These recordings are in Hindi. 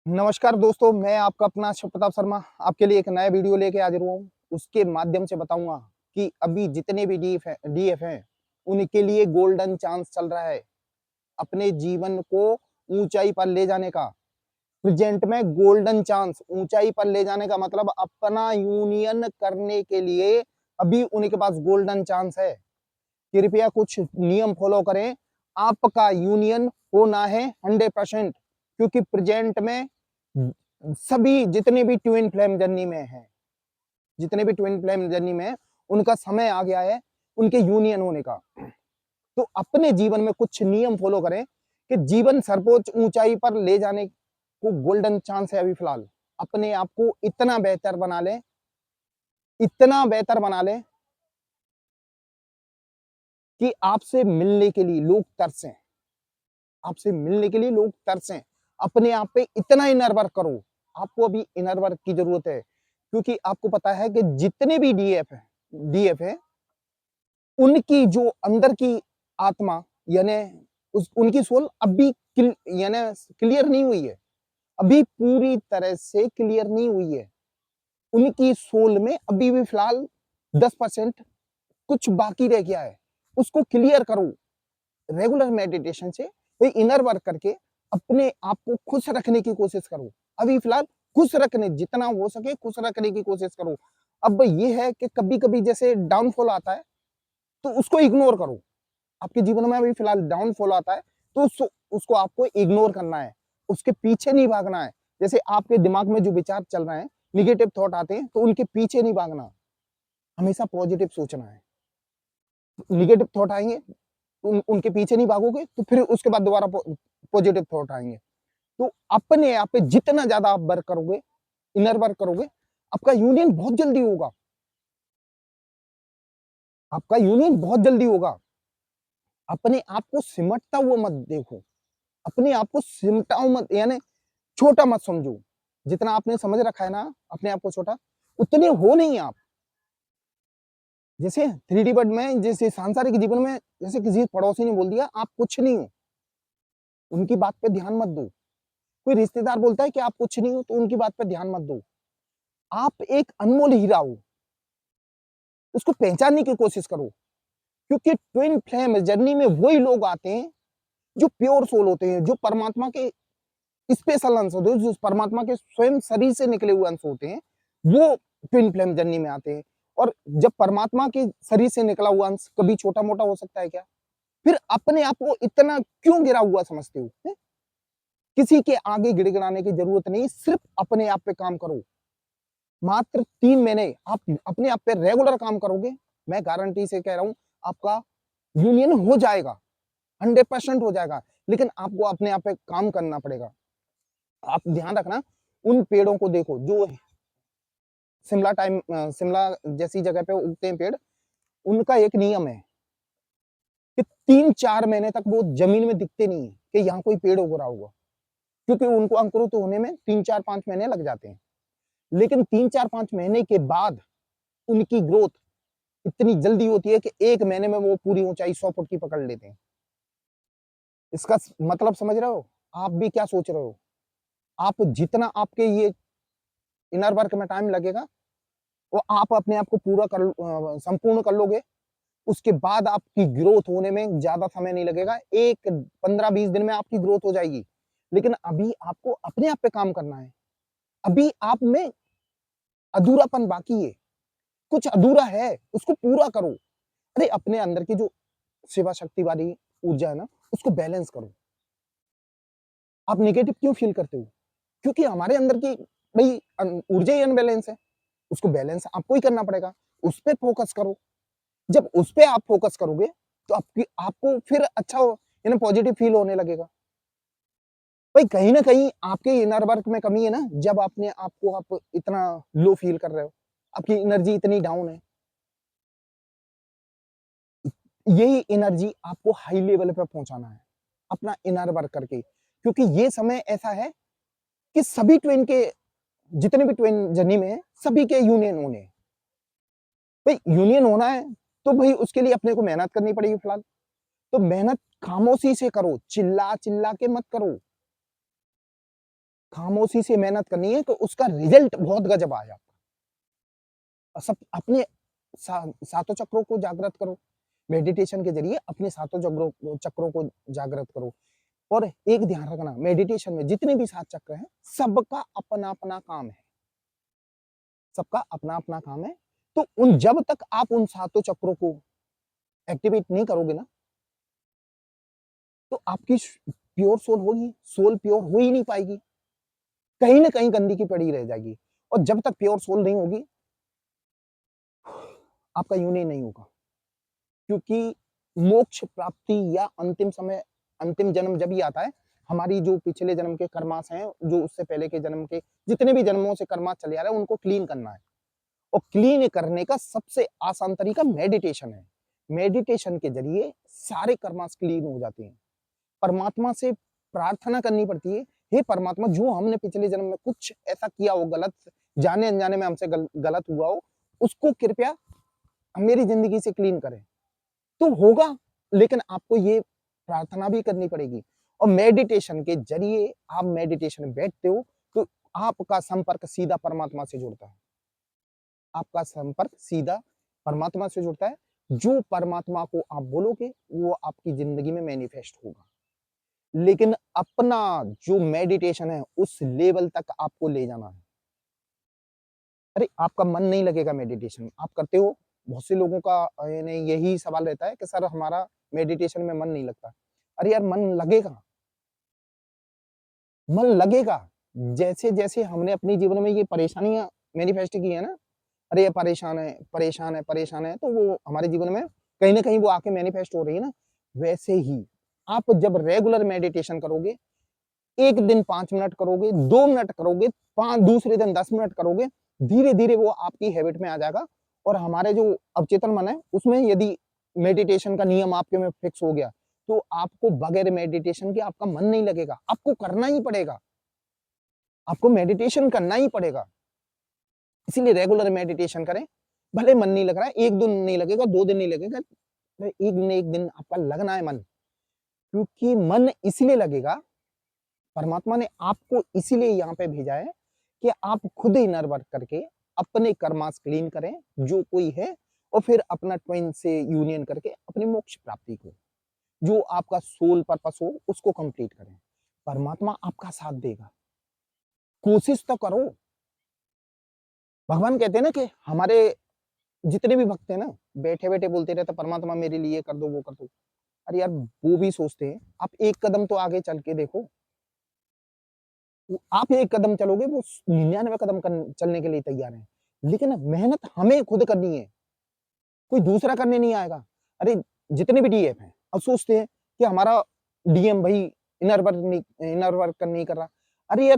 नमस्कार दोस्तों, मैं आपका अपना शिव प्रताप शर्मा आपके लिए एक नया वीडियो लेके हाजिर हुआ हूँ। उसके माध्यम से बताऊँगा कि अभी जितने भी डीएफ हैं, उनके लिए गोल्डन चांस चल रहा है, अपने जीवन को ऊँचाई पर ले जाने का। प्रेज़ेंट में गोल्डन चांस ऊँचाई पर ले जाने का मतलब अपना यूनियन करने के लिए अभी उनके पास गोल्डन चांस है। कृपया कुछ नियम फ़ॉलो करें, आपका यूनियन होना है 100% क्योंकि प्रेज़ेंट में सभी जितने भी ट्विन फ्लेम जर्नी में हैं, जितने भी ट्विन फ्लेम जर्नी में हैं, उनका समय आ गया है उनके यूनियन होने का। तो अपने जीवन में कुछ नियम फ़ॉलो करें कि जीवन सर्वोच्च ऊँचाई पर ले जाने को गोल्डन चांस है अभी फ़िलहाल। अपने आप को इतना बेहतर बना लें कि आपसे मिलने के लिए लोग तरसें। आपसे मिलने के लिए लोग तरसें। अपने आप पे इतना इनर वर्क करो। आपको अभी इनर वर्क की ज़रूरत है, क्योंकि आपको पता है कि जितने भी डीएफ हैं, उनकी जो अंदर की आत्मा यानी उस उनकी सोल अभी यानी क्लियर नहीं हुई है। अभी पूरी तरह से क्लियर नहीं हुई है। उनकी सोल में अभी भी फिलहाल 10% कुछ बाकी रह गया है। उसको क्लियर करो। रेगुलर मेडिटेशन से कोई इनर वर्क करके अपने आप को खुश रखने की कोशिश करो। अभी फिलहाल खुश रखने जितना हो सके खुश रखने की कोशिश करो। अब ये है कि कभी-कभी जैसे डाउनफॉल आता है, तो उसको इग्नोर करो। आपके जीवन में अभी फिलहाल डाउनफॉल आता है, तो उसको आपको इग्नोर करना है। उसके पीछे नहीं भागना है। जैसे आपके दिमाग में जो विचार चल रहे हैं, नेगेटिव थॉट आते हैं, तो उनके पीछे नहीं भागना। हमेशा पॉजिटिव सोचना है। नेगेटिव थॉट आएँगे, उनके पीछे नहीं भागोगे तो फिर उसके बाद दोबारा पॉजिटिव थॉट आएँगे। तो अपने आप पे जितना ज़्यादा आप वर्क करोगे, इनर वर्क करोगे, आपका यूनियन बहुत जल्दी होगा। आपका यूनियन बहुत जल्दी होगा। अपने आप को सिमटता हुआ मत देखो। अपने आप को सिमटाओ मत यानी छोटा मत समझो। जितना आपने समझ रखा है ना अपने आप को छोटा, उतने हो नहीं आप। जैसे 3D वर्ल्ड में जैसे सांसारिक जीवन में जैसे किसी पड़ोसी ने बोल दिया आप कुछ नहीं हो, उनकी बात पे ध्यान मत दो। कोई रिश्तेदार बोलता है कि आप कुछ नहीं हो तो उनकी बात पे ध्यान मत दो। आप एक अनमोल हीरा हो, उसको पहचानने की कोशिश करो। क्योंकि ट्विन फ्लेम जर्नी में वही लोग आते हैं जो प्योर सोल होते हैं, जो परमात्मा के स्पेशल अंश होते हैं, जो परमात्मा के स्वयं शरीर से निकले हुए अंश होते हैं, वो ट्विन फ्लेम जर्नी में आते हैं। और जब परमात्मा के शरीर से निकला हुआ अंश कभी छोटा-मोटा हो सकता है क्या? फिर अपने आप को इतना क्यों गिरा हुआ समझते हो? हैं? किसी के आगे गिड़गिड़ाने की जरूरत नहीं, सिर्फ अपने आप पे काम करो। मात्र 3 महीने आप अपने आप पे रेगुलर काम करोगे, मैं गारंटी से कह रहा हूँ, आपका यूनियन हो जाएगा, 100% हो जाएगा। लेकिन आपको अपने आप पे काम करना पड़ेगा। आप ध्यान रखना, उन पेड़ों को देखो जो शिमला जैसी जगह पे उगते हैं पेड़, उनका एक नियम है कि 3-4 महीने तक वो ज़मीन में दिखते नहीं है कि यहाँ कोई पेड़ उग रहा होगा। क्योंकि उनको अंकुरित होने में 3-4-5 महीने लग जाते हैं। लेकिन 3-4-5 महीने के बाद उनकी ग्रोथ इतनी जल्दी होती है कि 1 महीने में वो पूरी ऊँचाई 100 फुट की पकड़ लेते हैं। इसका मतलब समझ रहे हो? आप भी क्या सोच रहे हो? आप जितना आपके ये इनर वर्क में टाइम लगेगा, वो आप अपने आप को संपूर्ण कर लोगे। उसके बाद आपकी ग्रोथ होने में ज़्यादा समय नहीं लगेगा। एक 15-20 दिन में आपकी ग्रोथ हो जाएगी। लेकिन अभी आपको अपने आप पे काम करना है। अभी आप में अधूरापन बाकी है। कुछ अधूरा है, उसको पूरा करो। अरे अपने अंदर की जो सेवा शक्ति वाली ऊर्जा है ना, उसको बैलेंस करो। आप नेगेटिव क्यों फ़ील करते हो? क्योंकि हमारे अंदर की भई ऊर्जा ही अनबैलेंस है। उसको बैलेंस आपको ही करना पड़ेगा। उस पे फ़ोकस करो। जब उस पे आप फ़ोकस करोगे, तो आपको फिर अच्छा यानी पॉज़िटिव फ़ील होने लगेगा। भाई कहीं न कहीं आपके इनर वर्क में कमी है ना, जब अपने आप इतना लो फ़ील कर रहे हो। आपकी एनर्जी इतनी डाउन है। यही एनर्जी आपको हाई लेवल पे पहुँचाना है, अपना इनर वर्क करके। क्योंकि ये समय ऐसा है कि सभी ट्विन के जितने भी ट्विन जर्नी में हैं, सभी के यूनियन होने हैं। भई यूनियन होना है, तो भई उसके लिए अपने को मेहनत करनी पड़ेगी फिलहाल। तो मेहनत खामोशी से करो, चिल्ला-चिल्ला के मत करो। खामोशी से मेहनत करनी है कि उसका रिजल्ट बहुत गजब आए आपका। और सब अपने सातों चक्रों को जागृत करो, मेडिटेशन के जरिए अपने सातों चक्रों को जागृत करो। और एक ध्यान रखना, मेडिटेशन में जितने भी 7 चक्र हैं, सबका अपना-अपना काम है। सबका अपना-अपना काम है। तो उन जब तक आप उन सातों चक्रों को एक्टिवेट नहीं करोगे ना, तो आपकी प्योर सोल होगी, सोल प्योर हो ही नहीं पाएगी। कहीं न कहीं गंदगी की पड़ी रह जाएगी। और जब तक प्योर सोल नहीं होगी, आपका यूनियन नहीं होगा। क्योंकि मोक्ष प्राप्ति या अंतिम समय, अंतिम जन्म जब ही आता है, हमारी जो पिछले जन्म के कर्मास हैं, जो उससे पहले के जन्म के जितने भी जन्मों से कर्मास चले आ रहे हैं, उनको क्लीन करना है। और क्लीन करने का सबसे आसान तरीका मेडिटेशन है। मेडिटेशन के जरिए सारे कर्मास क्लीन हो जाते हैं। परमात्मा से प्रार्थना करनी पड़ती है, हे परमात्मा, जो हमने पिछले जन्म में कुछ ऐसा किया हो गलत, जाने अनजाने में हमसे गलत हुआ हो, उसको कृपया मेरी जिंदगी से क्लीन करें। तो होगा, लेकिन आपको ये प्रार्थना भी करनी पड़ेगी। और मेडिटेशन के जरिए आप मेडिटेशन में बैठते हो, तो आपका संपर्क सीधा परमात्मा से जुड़ता है। आपका संपर्क सीधा परमात्मा से जुड़ता है। जो परमात्मा को आप बोलोगे, वो आपकी जिंदगी में मैनिफेस्ट होगा। लेकिन अपना जो मेडिटेशन है, उस लेवल तक आपको ले जाना है। अरे, आपका मन नहीं लगेगा मेडिटेशन में, आप करते हो? बहुत से लोगों का यानी यही सवाल रहता है कि सर हमारा मेडिटेशन में मन नहीं लगता। अरे यार, मन लगेगा, मन लगेगा। जैसे-जैसे हमने अपने जीवन में ये परेशानियाँ मैनिफेस्ट की है ना, अरे ये परेशान है, परेशान है, परेशान है, तो वो हमारे जीवन में कहीं न कहीं वो आके मैनिफेस्ट हो रही है ना, वैसे ही आप जब रेगुलर मेडिटेशन करोगे, 1 दिन 5 मिनट करोगे, 2 मिनट करोगे, 5 दूसरे दिन 10 मिनट करोगे, धीरे-धीरे वो आपकी हैबिट में आ जाएगा। और हमारे जो अवचेतन मन है, उसमें यदि मेडिटेशन का नियम आपके में फिक्स हो गया, तो आपको बगैर मेडिटेशन के आपका मन नहीं लगेगा, आपको करना ही पड़ेगा। आपको मेडिटेशन करना ही पड़ेगा। इसीलिए रेगुलर मेडिटेशन करें। भले मन नहीं लग रहा है, 1 दिन नहीं लगेगा, 2 दिन नहीं लगेगा, एक न एक दिन आपका लगना है मन। क्योंकि मन इसलिए लगेगा, परमात्मा ने आपको इसीलिए यहाँ पे भेजा है कि आप खुद इनर वर्क करके अपने कर्मास क्लीन करें, जो कोई है, और फिर अपना ट्विन से यूनियन करके अपनी मोक्ष प्राप्ति को, जो आपका सोल पर्पस हो, उसको कंप्लीट करें। परमात्मा आपका साथ देगा। कोशिश तो करो। भगवान कहते हैं ना कि हमारे जितने भी भक्त हैं ना, बैठे-बैठे बोलते रहते, परमात्मा मेरे लिए ये कर दो, वो कर दो। अरे यार, वो भी सोचते हैं, आप एक कदम तो आगे चल के देखो। आप एक कदम चलोगे, वो 99 कदम चलने के लिए तैयार हैं। लेकिन मेहनत हमें खुद करनी है, कोई दूसरा करने नहीं आएगा। अरे, जितने भी डीएफ हैं, अब सोचते हैं कि हमारा डीएम भाई इनर वर्क नहीं कर रहा। अरे यार,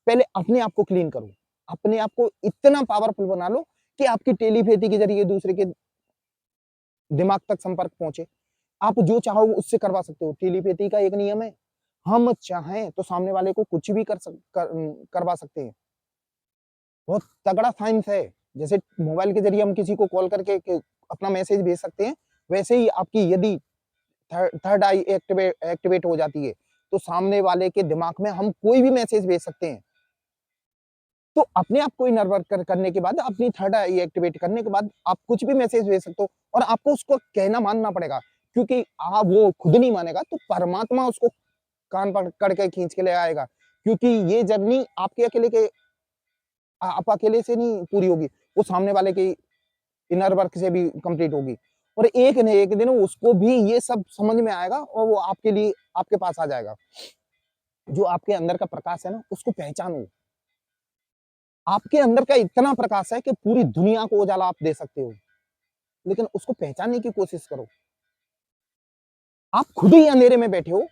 पहले अपने आप को क्लीन करो। अपने आप को इतना पावरफुल बना लो कि आपकी टेलीपैथी के जरिए दूसरे के दिमाग तक संपर्क पहुंचे। आप जो चाहो उससे करवा सकते हो। टेलीपैथी का एक नियम है, हम चाहें तो सामने वाले को कुछ भी करवा सकते हैं। बहुत तगड़ा साइंस है। जैसे मोबाइल के जरिए हम किसी को कॉल करके अपना मैसेज भेज सकते हैं, वैसे ही आपकी यदि थर्ड आई एक्टिवेट हो जाती है, तो सामने वाले के दिमाग में हम कोई भी मैसेज भेज सकते हैं। तो अपने आप को इनर वर्क करने के बाद, अपनी थर्ड आई एक्टिवेट करने के बाद आप कुछ भी मैसेज भेज सकते हो, और आपको उसको कहना मानना पड़ेगा। क्योंकि वो खुद नहीं मानेगा, तो परमात्मा उसको कान पकड़ के खींच के ले आएगा। क्योंकि ये जर्नी आपके अकेले के आप अकेले से नहीं पूरी होगी, वो सामने वाले की इनर वर्क से भी कंप्लीट होगी। और एक न एक दिन उसको भी ये सब समझ में आएगा, और वो आपके लिए आपके पास आ जाएगा। जो आपके अंदर का प्रकाश है ना, उसको पहचानो। आपके अंदर का इतना प्रकाश है कि पूरी दुनिया को उजाला आप दे सकते हो, लेकिन उसको पहचानने की कोशिश करो। आप खुद ही अंधेरे में बैठे हो,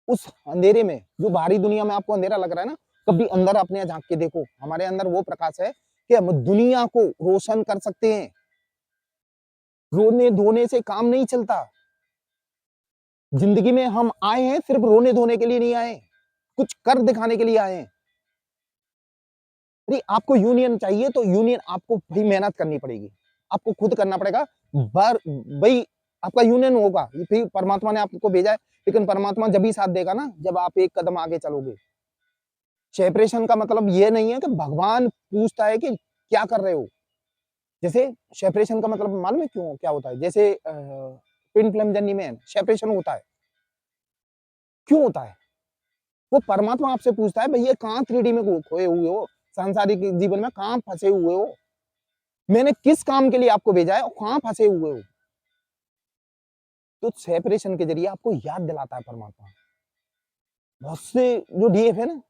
उस अंधेरे में, जो बाहरी दुनिया में आपको अंधेरा लग रहा है ना, कभी अंदर अपने झांक के देखो, हमारे अंदर वो प्रकाश है कि हम दुनिया को रोशन कर सकते हैं। रोने धोने से काम नहीं चलता। जिंदगी में हम आए हैं, सिर्फ रोने धोने के लिए नहीं आए, कुछ कर दिखाने के लिए आए हैं। अरे, आपको यूनियन चाहिए, तो यूनियन आपको भाई मेहनत करनी पड़ेगी, आपको खुद करना पड़ेगा। भाई आपका यूनियन होगा, ये फिर परमात्मा ने आपको भेजा है, लेकिन परमात्मा जब ही साथ देगा ना जब आप एक कदम आगे चलोगे। सेपरेशन का मतलब ये नहीं है कि भगवान पूछता है कि क्या कर रहे हो। जैसे सेपरेशन का मतलब मालूम है क्यों क्या होता है? जैसे ट्विन फ्लेम जर्नी में सेपरेशन होता है, क्यों होता है? वो परमात्मा आपसे पूछता है भैया कहाँ 3D में खोए हुए हो, सांसारिक जीवन में कहाँ फंसे हुए हो, मैंने किस काम के लिए आपको भेजा है और कहाँ फंसे हुए हो। तो सेपरेशन के जरिए आपको याद दिलाता है परमात्मा। बहुत से जो डीएफ है ना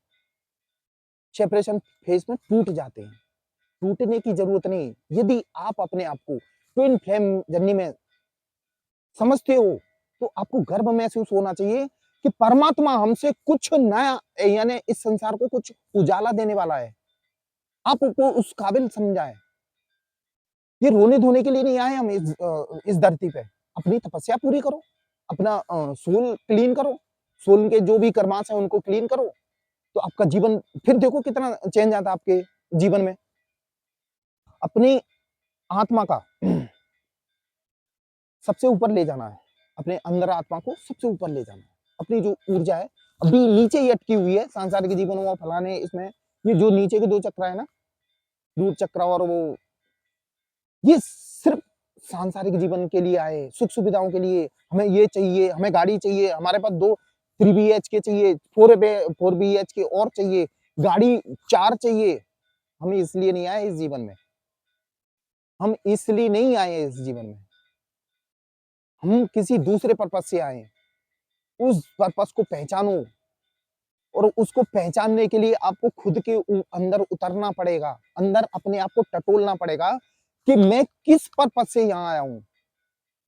सेपरेशन फेज में टूट जाते हैं, टूटने की जरूरत नहीं। यदि आप अपने आप को ट्विन फ्लेम जर्नी में समझते हो तो आपको गर्व महसूस होना चाहिए कि परमात्मा हमसे कुछ नया यानी इस संसार को कुछ उजाला देने वाला है, आपको उस काबिल समझा है। ये रोने धोने के लिए नहीं आए हम इस धरती पे। अपनी तपस्या पूरी करो, अपना सोल क्लीन करो, सोल के जो भी कर्माश है उनको क्लीन करो, तो आपका जीवन फिर देखो कितना चेंज आता है आपके जीवन में। अपनी आत्मा का सबसे ऊपर ले जाना है, अपने अंदर आत्मा को सबसे ऊपर ले जाना है। अपनी जो ऊर्जा है अभी नीचे ही अटकी हुई है सांसारिक जीवन में फलाने इसमें, ये जो नीचे के 2 चक्र है ना, दूर चक्र और वो, ये सिर्फ सांसारिक जीवन के लिए आए, सुख सुविधाओं के लिए। हमें ये चाहिए, हमें गाड़ी चाहिए, हमारे पास 2 3 बीएचके चाहिए, 4 बीएचके और चाहिए, गाड़ी 4 चाहिए। हम इसलिए नहीं आए इस जीवन में, हम इसलिए नहीं आए इस जीवन में, हम किसी दूसरे पर्पज से आए। उस पर्पज को पहचानो और उसको पहचानने के लिए आपको खुद के अंदर उतरना पड़ेगा, अंदर अपने आप को टटोलना पड़ेगा कि मैं किस पर्पज से यहाँ आया हूँ।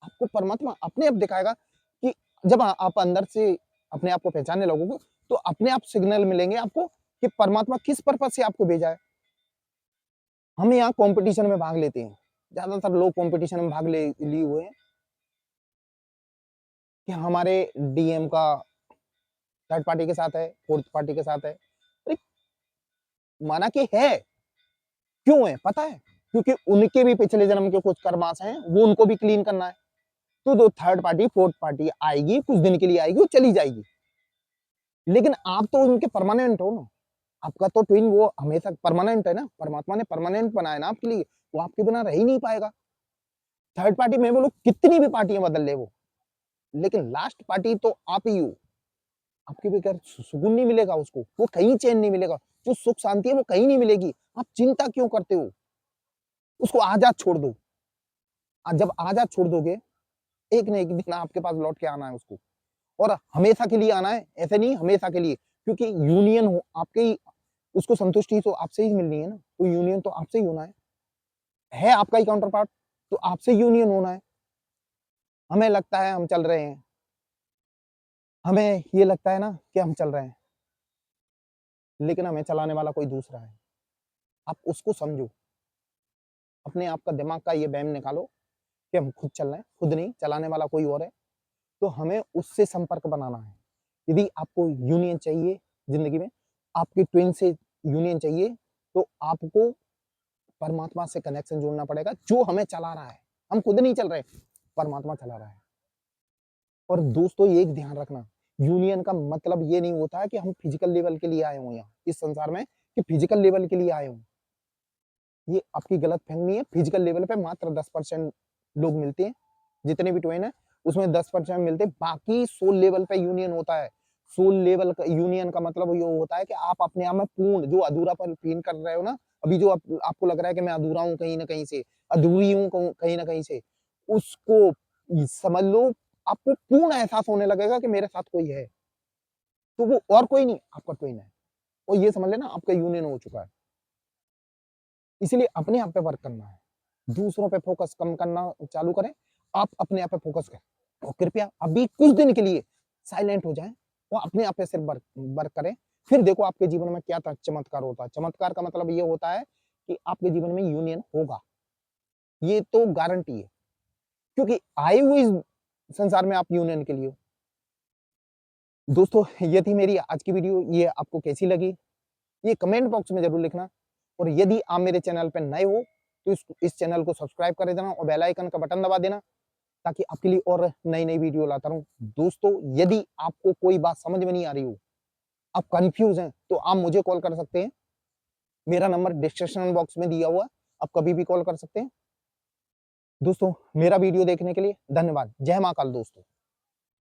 आपको परमात्मा अपने आप दिखाएगा कि जब आप अंदर से अपने आप को पहचानने लगोगे तो अपने आप सिग्नल मिलेंगे आपको कि परमात्मा किस पर्पज से आपको भेजा है। हम यहाँ कंपटीशन में भाग लेते हैं, ज्यादातर लोग कंपटीशन में भाग लिए हुए हैं कि हमारे डीएम का थर्ड पार्टी के साथ है, फोर्थ पार्टी के साथ है। अरे माना कि है, क्यों है पता है? क्योंकि उनके भी पिछले जन्म के कुछ कर्माश हैं, वो उनको भी क्लीन करना है। तो जो थर्ड पार्टी फोर्थ पार्टी आएगी, कुछ दिन के लिए आएगी, वो चली जाएगी, लेकिन आप तो उनके परमानेंट हो ना। आपका तो ट्विन वो हमेशा परमानेंट है ना, परमात्मा ने परमानेंट बनाया ना आपके लिए, वो आपके बिना रह ही नहीं पाएगा। थर्ड पार्टी में वो लोग कितनी भी पार्टियां बदल ले वो, लेकिन लास्ट पार्टी तो आप ही हो। आपके बगैर सुकून नहीं मिलेगा उसको, वो कहीं चैन नहीं मिलेगा, जो सुख शांति है वो कहीं नहीं मिलेगी। आप चिंता क्यों करते हो? उसको आजाद छोड़ दो। जब आजाद छोड़ दोगे, एक न एक दिन आपके पास लौट के आना है उसको, और हमेशा के लिए आना है, ऐसे नहीं हमेशा के लिए, क्योंकि यूनियन हो आपके ही, उसको संतुष्टि तो आपसे ही मिलनी है ना, तो यूनियन तो आपसे ही होना है आपका ही काउंटर पार्ट, तो आपसे यूनियन होना है। हमें लगता है हम चल रहे हैं, हमें ये लगता है ना कि हम चल रहे हैं, लेकिन हमें चलाने वाला कोई दूसरा है। आप उसको समझो, अपने आप का दिमाग का ये वहम निकालो कि हम खुद चल रहे हैं, खुद नहीं, चलाने वाला कोई और है। तो हमें उससे संपर्क बनाना है। यदि आपको यूनियन चाहिए जिंदगी में, आपके ट्विन से यूनियन चाहिए, तो आपको परमात्मा से कनेक्शन जोड़ना पड़ेगा, जो हमें चला रहा है। हम खुद नहीं चल रहे, परमात्मा चला रहा है। और दोस्तों ये एक ध्यान रखना, यूनियन का मतलब ये नहीं होता है कि हम फिजिकल लेवल के लिए आए हों यहाँ इस संसार में, कि फिजिकल लेवल के लिए आए हों। ये आपकी गलत फहमी है। फिजिकल लेवल पे मात्र 10% लोग मिलते हैं, जितने भी ट्वेन है उसमें 10% मिलते हैं, बाकी सोल लेवल पे यूनियन होता है। सोल लेवल का यूनियन का मतलब ये होता है कि आप अपने आप में पूर्ण, जो अधूरापन फील कर रहे हो ना, अभी जो आपको लग रहा है कि मैं अधूरा हूँ कहीं ना कहीं से, अधूरी हूँ कहीं ना कहीं से, उसको समझ लो, आपको पूर्ण एहसास होने लगेगा कि मेरे साथ कोई है, तो वो और कोई नहीं, आपका ट्विन है। और ये समझ लेना आपका यूनियन हो चुका है। इसलिए अपने आप पे वर्क करना है, दूसरों पे फोकस कम करना चालू करें, आप अपने आप पे फोकस करें। और कृपया अभी कुछ दिन के लिए साइलेंट हो जाएं और अपने आप पे सिर्फ वर्क वर्क करें। फिर देखो आपके जीवन में क्या चमत्कार होता है। चमत्कार का मतलब ये होता है कि आपके जीवन में यूनियन होगा, ये तो गारंटी है, क्योंकि आए हुए इस संसार में आप यूनियन के लिए हो। दोस्तों ये थी मेरी आज की वीडियो, ये आपको कैसी लगी ये कमेंट बॉक्स में जरूर लिखना। और यदि आप मेरे चैनल पर नए हो तो इस चैनल को सब्सक्राइब कर देना और बेल आइकन का बटन दबा देना, ताकि आपके लिए और नई-नई वीडियो लाता रहूँ। दोस्तों, यदि आपको कोई बात समझ में नहीं आ रही हो, आप कन्फ्यूज़ हैं, तो आप मुझे कॉल कर सकते हैं। मेरा नंबर डिस्क्रिप्शन बॉक्स में दिया हुआ है, आप कभी भी कॉल कर सकते हैं। दोस्तों, मेरा वीडियो देखने के लिए धन्यवाद। जय महाकाल दोस्तों।